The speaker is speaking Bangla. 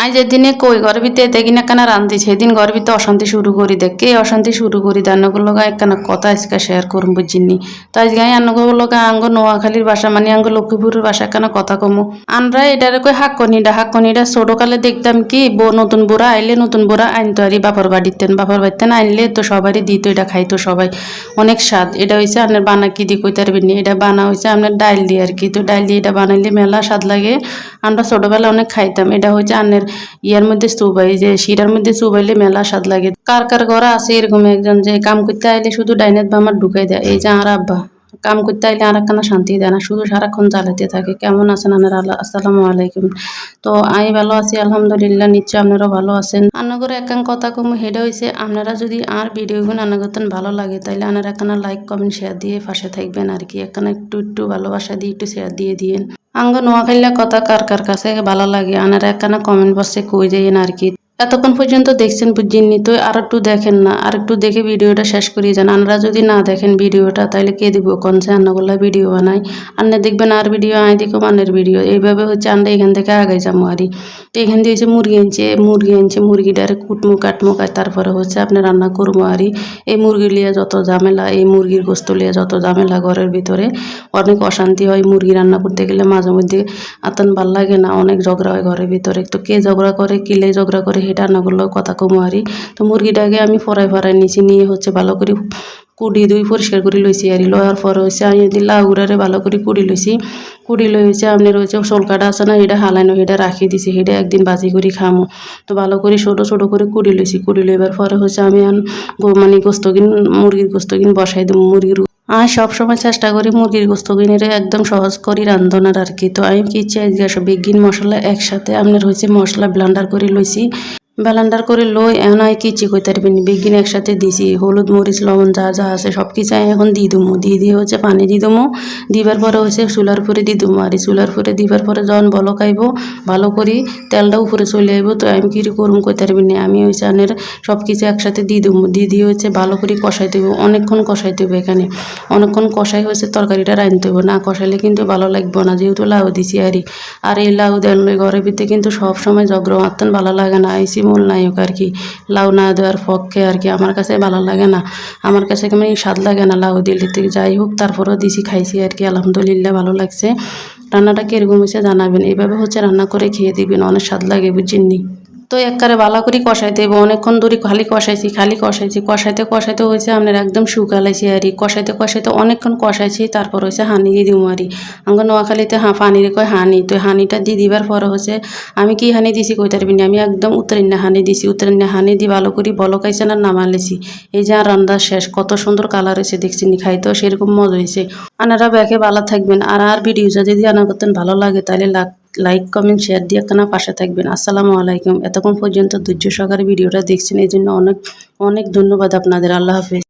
আই যেদিনে কই ঘরের ভিতরে দেখি না কেন রান্ধি সেদিন ঘরের ভিতরে অশান্তি শুরু করি দেখ কে অশান্তি শুরু করি রান্নাগুলো একখানা কথা আজকে শেয়ার করুন বুঝিনি তো আজকে আমি রান্নাগুলো আঙ্গ নোয়াখালীর ভাষা মানে আঙ্গ লক্ষ্মীপুরের ভাষা একখানা কথা কমু আমরা এটারে কই হাক্কনিটা ছোটকালে দেখতাম কি নতুন বুড়া আইলে নতুন বুড়া আনতো আর বাপর বাড়িতে আনলে তো সবারই দিত এটা খাইতো সবাই অনেক স্বাদ এটা হয়েছে আপনার বানা কি দিয়ে কইতে পারবেন এটা বানা হয়েছে আপনার ডাইল দিয়ে আর কি তো ডাইল দিয়ে এটা বানাইলে মেলা স্বাদ লাগে আমরা ছোটবেলা অনেক খাইতাম এটা হচ্ছে আনের ইয়ার মধ্যে চুবাই যে শিরার মধ্যে চুবাইলে মেলা স্বাদ লাগে কার কার ঘরে আছে এরকম একজন যে কাম করতে আইলে শুধু ডাইনেট বা আমার ঢুকাই দেয় এই যে আর আব্বা কাম করতে আইলে আর একখানা শান্তি দেয় না শুধু সারাক্ষণ জ্বালাতে থাকে কেমন আছেন আপনারা আসসালামু আলাইকুম তো আমি ভালো আছি আলহামদুলিল্লাহ নিশ্চয় আপনারাও ভালো আছেন আন্নাগরে একখান কথা কম হেডে হয়েছে আপনারা যদি আর ভিডিওগুলো আনাগতন ভালো লাগে তাইলে আপনারা একখানা লাইক কমেন্ট শেয়ার দিয়ে পাশে থাকবেন আর কি একখানা একটু ভালোবাসা দিয়ে একটু শেয়ার দিয়ে দিয়েন আঙ্গ নোয়াখাইলা কথা কার কার কাছে ভালো লাগে আনারা একখানা কমেন্ট বক্সে কই যাইন আর কি এতক্ষণ পর্যন্ত দেখছেন বুঝিনি তো আর একটু দেখেন না আর একটু দেখে ভিডিওটা শেষ করিয়ে যান আপনারা যদি না দেখেন ভিডিওটা তাহলে কে দিব কনসে আন্নাগুলা ভিডিও বানাই আন্না দেখবেন আর ভিডিও আই দেখো আন্নের ভিডিও এইভাবে হচ্ছে আমরা এখান থেকে আগাই যাবো আরই তো এখান দিয়ে হচ্ছে মুরগি আনছে মুরগিটারে কাটমু তারপরে হচ্ছে আপনি রান্না করবো আরই এই মুরগি লিয়ে যত ঝামেলা এই মুরগির গোস্ত লিয়ে যত ঝামেলা ঘরের ভিতরে অনেক অশান্তি হয় মুরগি রান্না করতে গেলে মাঝে মধ্যে আতন ভাল লাগে না অনেক ঝগড়া হয় ঘরের ভিতরে তো কে ঝগড়া করে কিলে ঝগড়া করে সেটা রান্নাগুলো কথা কমুয়ারি তো মুরগিটাকে আমি ফরাই নিচে নিয়ে হচ্ছে ভালো করে কুড়ি দুই পরিষ্কার করে লইছি আর লওয়ার পরে হচ্ছে আমি যদি লাউগুড়ারে ভালো করে কুড়ি লই হচ্ছে আপনার হচ্ছে সলকাটা আছে না এটা হালানো সেটা রাখি দিছি সেটা একদিন বাজি করে খামো তো ভালো করে ছোটো করে কুড়ি লইবার পরে হচ্ছে আমি মানে মুরগির গোস্ত কিন বসাই দেবো মুরগির আমি সবসময় চেষ্টা করি মুরগির গোস্ত কিনে একদম সহজ করি রান্ধনার আর কি তো আমি কি চাই বেগিন মশলা একসাথে আপনার হচ্ছে মশলা ব্লেন্ডার করে লইছি ব্লেন্ডার করে লই এখন আমি কিচ্ছু কইতে পারবেন বেগিন একসাথে দিছি হলুদ মরিচ লবণ যা যা আছে সব কিছু আমি এখন দিয়ে দেবো দিয়ে হচ্ছে পানি দিয়ে দেবো দিবার পরে হচ্ছে চুলার পরে দিয়ে দেবো আর চুলার পরে দিবার পরে যখন বলক আইব ভালো করি তেলটা উপরে চলে আইব তো আমি কি করুম কইতে পারবেন না আমি ওই চানের সব কিছু একসাথে দিয়ে দেবো দিয়ে হচ্ছে ভালো করে কষাই দেবো অনেকক্ষণ কষাই দেবো এখানে অনেকক্ষণ কষাই হয়েছে তরকারিটা রাঁধতে হবে না কষাইলে কিন্তু ভালো লাগবে না যেহেতু লাউ দিছি আর এই লাউ দেন ঘরের ভিতরে কিন্তু সব সময় ঝগড়া মারতেন ভালো লাগে না আইসি মূল নায়ক আর কি লাউ না দেওয়ার পক্ষে আর কি আমার কাছে ভালো লাগে না আমার কাছে কেমন স্বাদ লাগে না লাউ দিলে থেকে যাই হোক তারপরেও দিছি খাইছি আর কি আলহামদুলিল্লাহ ভালো লাগছে রান্নাটা কিরকম হয়েছে জানাবেন এইভাবে হচ্ছে রান্না করে খেয়ে দিবেন অনেক স্বাদ লাগে বুঝছেননি তো একবারে ভালো করে কষাইতে হবে অনেকক্ষণ ধরে খালি কষাইতে হয়েছে আপনার একদম শুকালাইছি আর কষাইতে অনেকক্ষণ কষাইছি তারপর হয়েছে হানি দিয়ে দিব আরি আমার নোয়াখালীতে পানির কয় হানি তো হানিটা দিয়ে দিবার পরে হচ্ছে আমি কি হানি দিছি কইতে পারবি না আমি একদম উত্তরান্না হানি দিছি উত্তরান্না হানি দিয়ে ভালো করে বলকাইছে না নামালেছি এই যে আর রান্না শেষ কত সুন্দর কালার হয়েছে দেখছি খাইতেও সেরকম মজা হয়েছে আনারা ব্যাগে ভালো থাকবেন আর ভিডিও যদি আনা করতেন ভালো লাগে তাহলে লাইক কমেন্ট শেয়ার দিয়ে একখানা পাশে থাকবেন আসসালামু আলাইকুম এতক্ষণ পর্যন্ত ধৈর্য সহকারে ভিডিওটা দেখছেন এই জন্য অনেক অনেক ধন্যবাদ আপনাদের আল্লাহ হাফেজ।